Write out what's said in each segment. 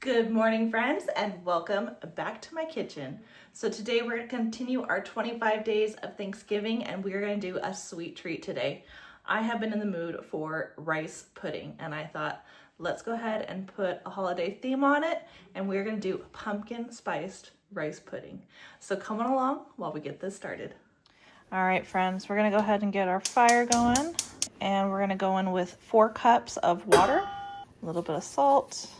Good morning, friends, and welcome back to my kitchen. So today we're going to continue our 25 days of Thanksgiving, and we're going to do a sweet treat today. I have been in the mood for rice pudding, and I thought, let's go ahead and put a holiday theme on it, and we're going to do pumpkin spiced rice pudding. So come on along while we get this started. All right, friends, we're going to go ahead and get our fire going, and we're going to go in with 4 cups of water, a little bit of salt,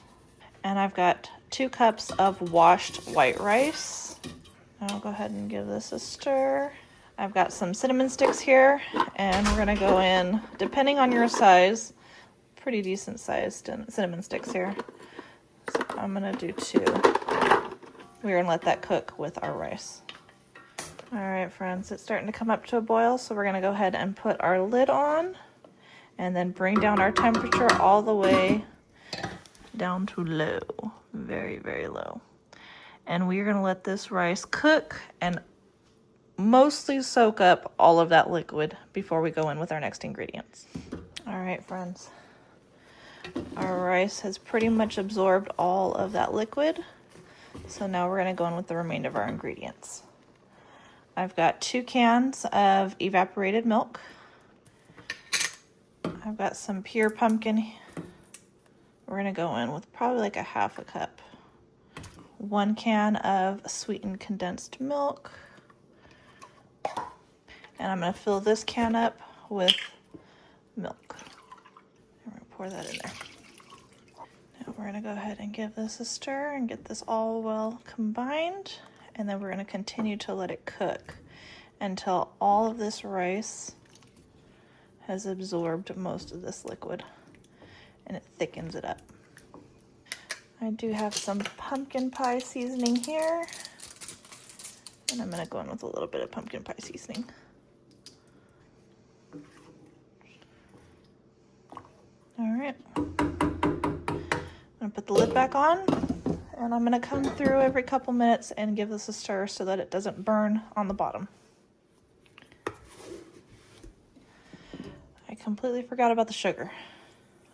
and I've got 2 cups of washed white rice. I'll go ahead and give this a stir. I've got some cinnamon sticks here, and we're gonna go in, depending on your size, pretty decent sized cinnamon sticks here. So I'm gonna do 2. We're gonna let that cook with our rice. All right, friends, it's starting to come up to a boil, so we're gonna go ahead and put our lid on and then bring down our temperature all the way down to low, very, very low. And we're gonna let this rice cook and mostly soak up all of that liquid before we go in with our next ingredients. All right, friends, our rice has pretty much absorbed all of that liquid. So now we're gonna go in with the remainder of our ingredients. I've got 2 cans of evaporated milk. I've got some pure pumpkin. We're gonna go in with probably like a half a cup. 1 can of sweetened condensed milk. And I'm gonna fill this can up with milk. I'm gonna pour that in there. Now we're gonna go ahead and give this a stir and get this all well combined. And then we're gonna continue to let it cook until all of this rice has absorbed most of this liquid and it thickens it up. I do have some pumpkin pie seasoning here, and I'm gonna go in with a little bit of pumpkin pie seasoning. All right, I'm gonna put the lid back on, and I'm gonna come through every couple minutes and give this a stir so that it doesn't burn on the bottom. I completely forgot about the sugar.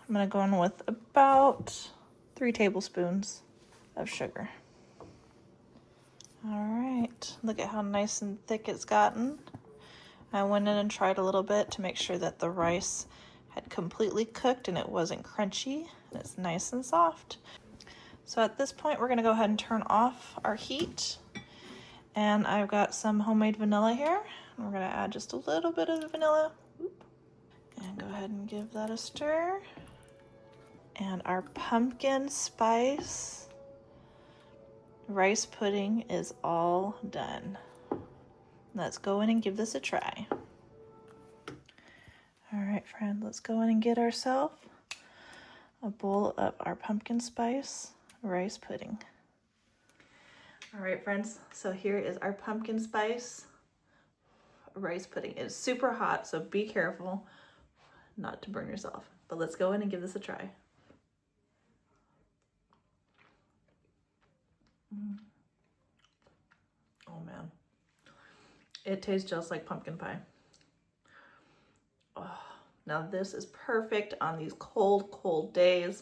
I'm gonna go in with about 3 tablespoons of sugar. All right, look at how nice and thick it's gotten. I went in and tried a little bit to make sure that the rice had completely cooked and it wasn't crunchy. It's nice and soft. So at this point, we're gonna go ahead and turn off our heat. And I've got some homemade vanilla here. We're gonna add just a little bit of the vanilla. And go ahead and give that a stir. And our pumpkin spice rice pudding is all done. Let's go in and give this a try. All right, friend, let's go in and get ourselves a bowl of our pumpkin spice rice pudding. All right, friends, so here is our pumpkin spice rice pudding. It's super hot, so be careful not to burn yourself. But let's go in and give this a try. Oh man, it tastes just like pumpkin pie. Oh, now this is perfect on these cold days,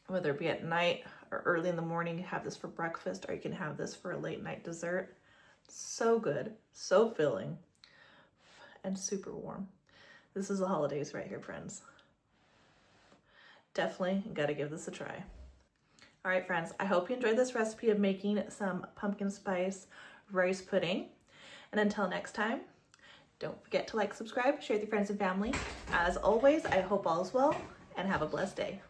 whether it be at night or early in the morning. You have this for breakfast, or you can have this for a late night dessert. So good, so filling, and super warm. This is the holidays right here, friends. Definitely gotta give this a try. All right, friends, I hope you enjoyed this recipe of making some pumpkin spice rice pudding. And until next time, don't forget to like, subscribe, share with your friends and family. As always, I hope all is well and have a blessed day.